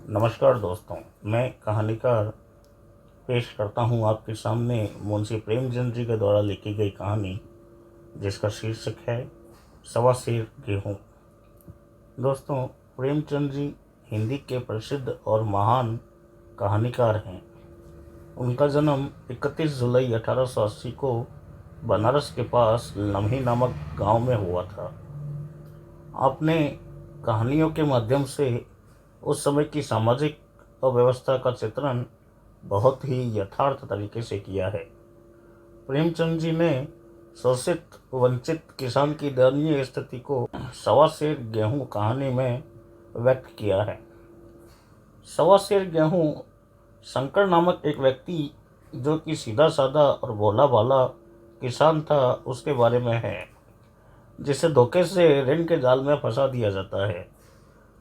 नमस्कार दोस्तों, मैं कहानीकार पेश करता हूँ आपके सामने मुंशी प्रेमचंद जी के द्वारा लिखी गई कहानी, जिसका शीर्षक है सवा सेर गेहूँ। दोस्तों, प्रेमचंद जी हिंदी के प्रसिद्ध और महान कहानीकार हैं। उनका जन्म 31 जुलाई 1880 को बनारस के पास लम्ही नामक गांव में हुआ था। आपने कहानियों के माध्यम से उस समय की सामाजिक अव्यवस्था का चित्रण बहुत ही यथार्थ तरीके से किया है। प्रेमचंद जी ने शोषित वंचित किसान की दयनीय स्थिति को सवा सेर गेहूँ कहानी में व्यक्त किया है। सवा सेर गेहूँ शंकर नामक एक व्यक्ति, जो कि सीधा साधा और भोला भाला किसान था, उसके बारे में है, जिसे धोखे से ऋण के जाल में फंसा दिया जाता है।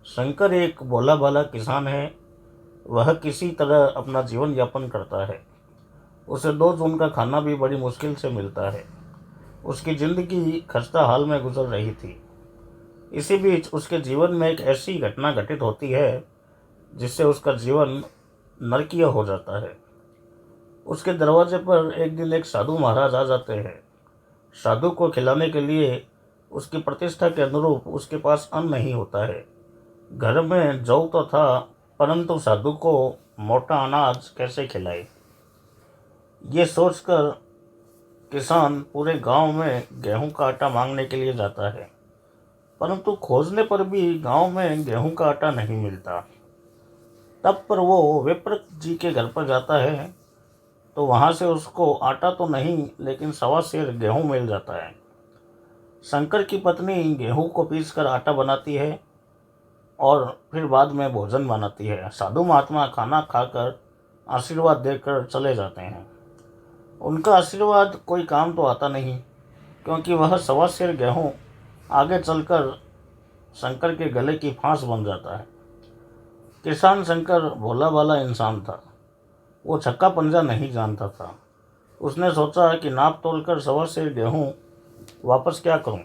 शंकर एक भोला भाला किसान है। वह किसी तरह अपना जीवन यापन करता है। उसे 2 जून का खाना भी बड़ी मुश्किल से मिलता है। उसकी जिंदगी खस्ता हाल में गुजर रही थी। इसी बीच उसके जीवन में एक ऐसी घटना घटित होती है जिससे उसका जीवन नरकीय हो जाता है। उसके दरवाजे पर एक दिन एक साधु महाराज आ जाते हैं। साधु को खिलाने के लिए उसकी प्रतिष्ठा के अनुरूप उसके पास अन्न नहीं होता है। घर में जौ तो था, परंतु साधु को मोटा अनाज कैसे खिलाए, ये सोचकर किसान पूरे गांव में गेहूं का आटा मांगने के लिए जाता है। परंतु खोजने पर भी गांव में गेहूं का आटा नहीं मिलता। तब पर वो विप्र जी के घर पर जाता है, तो वहां से उसको आटा तो नहीं, लेकिन सवा सेर गेहूं मिल जाता है। शंकर की पत्नी गेहूं को पीसकर आटा बनाती है और फिर बाद में भोजन बनाती है। साधु महात्मा खाना खाकर आशीर्वाद देकर चले जाते हैं। उनका आशीर्वाद कोई काम तो आता नहीं, क्योंकि वह सवा सेर गेहूँ आगे चलकर शंकर के गले की फांस बन जाता है। किसान शंकर भोला भाला इंसान था। वो छक्का पंजा नहीं जानता था। उसने सोचा कि नाप तोलकर सवा सेर गेहूँ वापस क्या करूँ,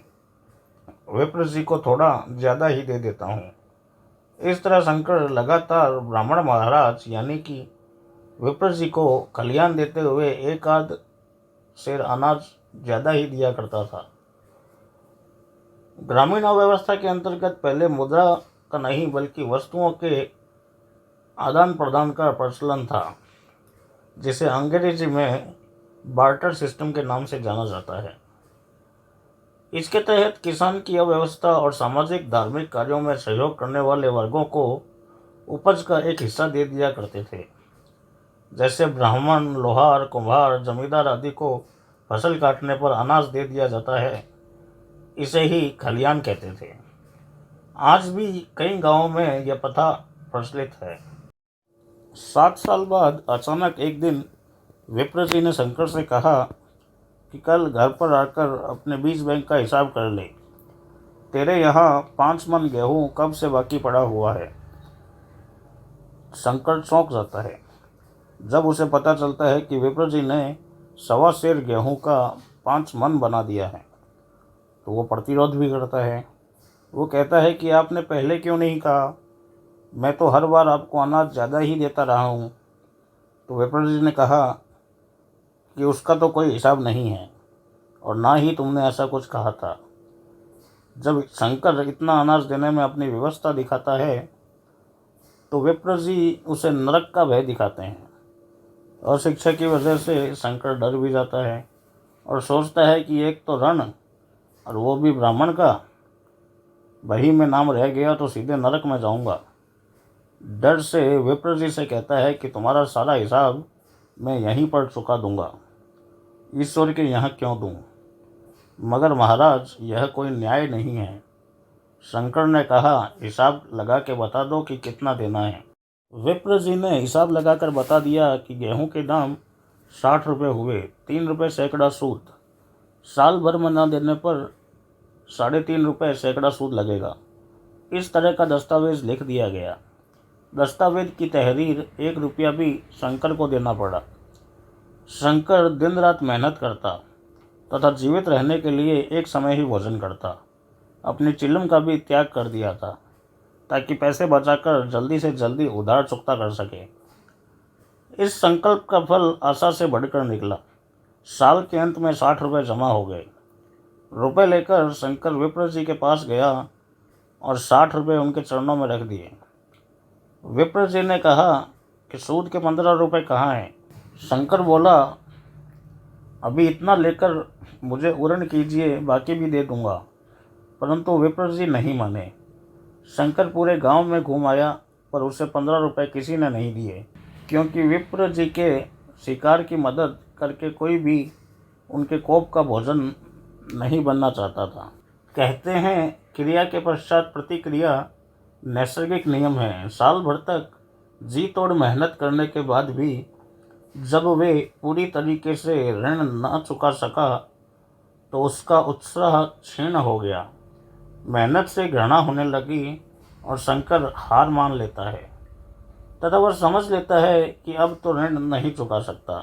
विप्र जी को थोड़ा ज़्यादा ही दे देता हूँ। इस तरह शंकर लगातार ब्राह्मण महाराज यानी कि विप्र जी को कल्याण देते हुए एक आध सेर अनाज ज़्यादा ही दिया करता था। ग्रामीण अव्यवस्था के अंतर्गत पहले मुद्रा का नहीं, बल्कि वस्तुओं के आदान प्रदान का प्रचलन था, जिसे अंग्रेजी में बार्टर सिस्टम के नाम से जाना जाता है। इसके तहत किसान की अव्यवस्था और सामाजिक धार्मिक कार्यों में सहयोग करने वाले वर्गों को उपज का एक हिस्सा दे दिया करते थे। जैसे ब्राह्मण, लोहार, कुम्हार, जमींदार आदि को फसल काटने पर अनाज दे दिया जाता है, इसे ही खलियान कहते थे। आज भी कई गांवों में यह प्रथा प्रचलित है। 7 साल बाद अचानक एक दिन विप्र जी ने शंकर से कहा कि कल घर पर आकर अपने बीज बैंक का हिसाब कर ले। तेरे यहाँ 5 मन गेहूँ कब से बाकी पड़ा हुआ है। शंकर चौंक जाता है जब उसे पता चलता है कि विप्र जी ने सवा सेर गेहूँ का 5 मन बना दिया है। तो वो प्रतिरोध भी करता है। वो कहता है कि आपने पहले क्यों नहीं कहा, मैं तो हर बार आपको अनाज ज़्यादा ही देता रहा हूँ। तो विप्र जी ने कहा कि उसका तो कोई हिसाब नहीं है और ना ही तुमने ऐसा कुछ कहा था। जब शंकर इतना अनाज देने में अपनी व्यवस्था दिखाता है, तो विप्र जी उसे नरक का भय दिखाते हैं। और शिक्षा की वजह से शंकर डर भी जाता है और सोचता है कि एक तो रण, और वो भी ब्राह्मण का, वही में नाम रह गया तो सीधे नरक में जाऊंगा। डर से विप्र जी से कहता है कि तुम्हारा सारा हिसाब मैं यहीं पर चुका दूंगा, ईश्वर के यहाँ क्यों दूं। मगर महाराज, यह कोई न्याय नहीं है। शंकर ने कहा, हिसाब लगा के बता दो कि कितना देना है। विप्र जी ने हिसाब लगाकर बता दिया कि गेहूं के दाम 60 रुपये हुए, 3 रुपये सैकड़ा सूद। साल भर में न देने पर 3.5 रुपये सैकड़ा सूद लगेगा। इस तरह का दस्तावेज लिख दिया गया। दस्तावेज की तहरीर 1 रुपया भी शंकर को देना पड़ा। शंकर दिन रात मेहनत करता तथा जीवित रहने के लिए एक समय ही भोजन करता। अपनी चिलम का भी त्याग कर दिया था। ताकि पैसे बचाकर जल्दी से जल्दी उधार चुकता कर सके। इस संकल्प का फल आशा से बढ़कर निकला। साल के अंत में 60 रुपये जमा हो गए। रुपए लेकर शंकर विप्र जी के पास गया और 60 रुपये उनके चरणों में रख दिए। विप्र जी ने कहा कि सूद के 15 रुपये कहाँ हैं? शंकर बोला, अभी इतना लेकर मुझे उरण कीजिए, बाकी भी दे दूंगा। परंतु विप्र जी नहीं माने। शंकर पूरे गांव में घूम आया पर उसे 15 रुपये किसी ने नहीं दिए, क्योंकि विप्र जी के शिकार की मदद करके कोई भी उनके कोप का भोजन नहीं बनना चाहता था। कहते हैं, क्रिया के पश्चात प्रतिक्रिया नैसर्गिक नियम है। साल भर तक जी तोड़ मेहनत करने के बाद भी जब वे पूरी तरीके से ऋण न चुका सका तो उसका उत्साह क्षीण हो गया। मेहनत से घृणा होने लगी और शंकर हार मान लेता है तथा वह समझ लेता है कि अब तो ऋण नहीं चुका सकता।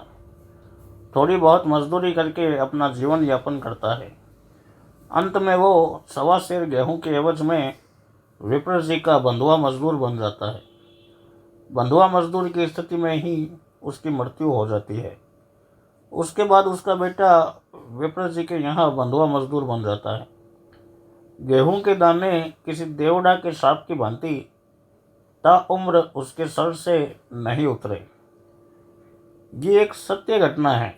थोड़ी बहुत मजदूरी करके अपना जीवन यापन करता है। अंत में वो 1.25 सेर गेहूं के एवज में विप्र जी का बंधुआ मजदूर बन जाता है। बंधुआ मजदूर की स्थिति में ही उसकी मृत्यु हो जाती है। उसके बाद उसका बेटा विप्र जी के यहाँ बंधुआ मजदूर बन जाता है। गेहूं के दाने किसी देवड़ा के सांप की भांति ताउम्र उसके सर से नहीं उतरे। ये एक सत्य घटना है।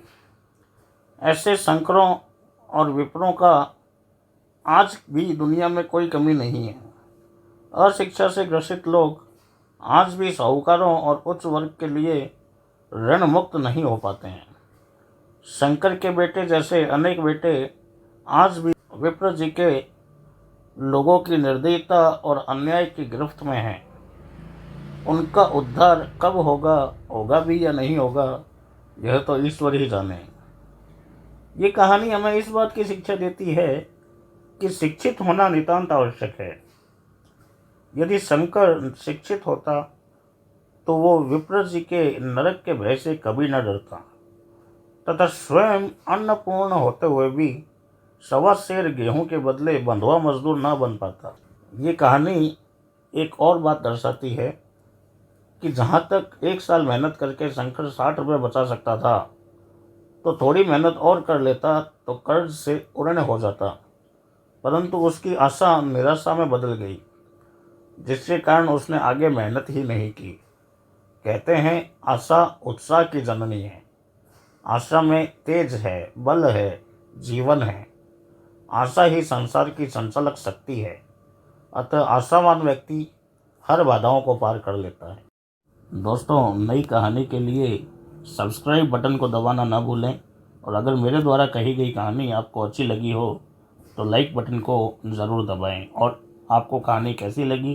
ऐसे शंकरों और विप्रों का आज भी दुनिया में कोई कमी नहीं है। अशिक्षा से ग्रसित लोग आज भी साहूकारों और उच्च वर्ग के लिए ऋण मुक्त नहीं हो पाते हैं। शंकर के बेटे जैसे अनेक बेटे आज भी विप्र जी के लोगों की निर्दयता और अन्याय की गिरफ्त में हैं। उनका उद्धार कब होगा, होगा भी या नहीं होगा, यह तो ईश्वर ही जाने। ये कहानी हमें इस बात की शिक्षा देती है कि शिक्षित होना नितांत आवश्यक है। यदि शंकर शिक्षित होता तो वो विप्र जी के नरक के भय से कभी न डरता तथा स्वयं अन्नपूर्ण होते हुए भी 1.25 सेर गेहूं के बदले बंधुआ मजदूर न बन पाता। ये कहानी एक और बात दर्शाती है कि जहाँ तक 1 साल मेहनत करके शंकर 60 रुपये बचा सकता था, तो थोड़ी मेहनत और कर लेता तो कर्ज से उड़ने हो जाता। परंतु उसकी आशा निराशा में बदल गई, जिसके कारण उसने आगे मेहनत ही नहीं की। कहते हैं, आशा उत्साह की जननी है। आशा में तेज है, बल है, जीवन है। आशा ही संसार की संचालक शक्ति है। अतः आशावान व्यक्ति हर बाधाओं को पार कर लेता है। दोस्तों, नई कहानी के लिए सब्सक्राइब बटन को दबाना ना भूलें और अगर मेरे द्वारा कही गई कहानी आपको अच्छी लगी हो तो लाइक बटन को ज़रूर दबाएं और आपको कहानी कैसी लगी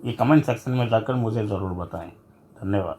ये कमेंट सेक्शन में जाकर मुझे ज़रूर बताएं। धन्यवाद।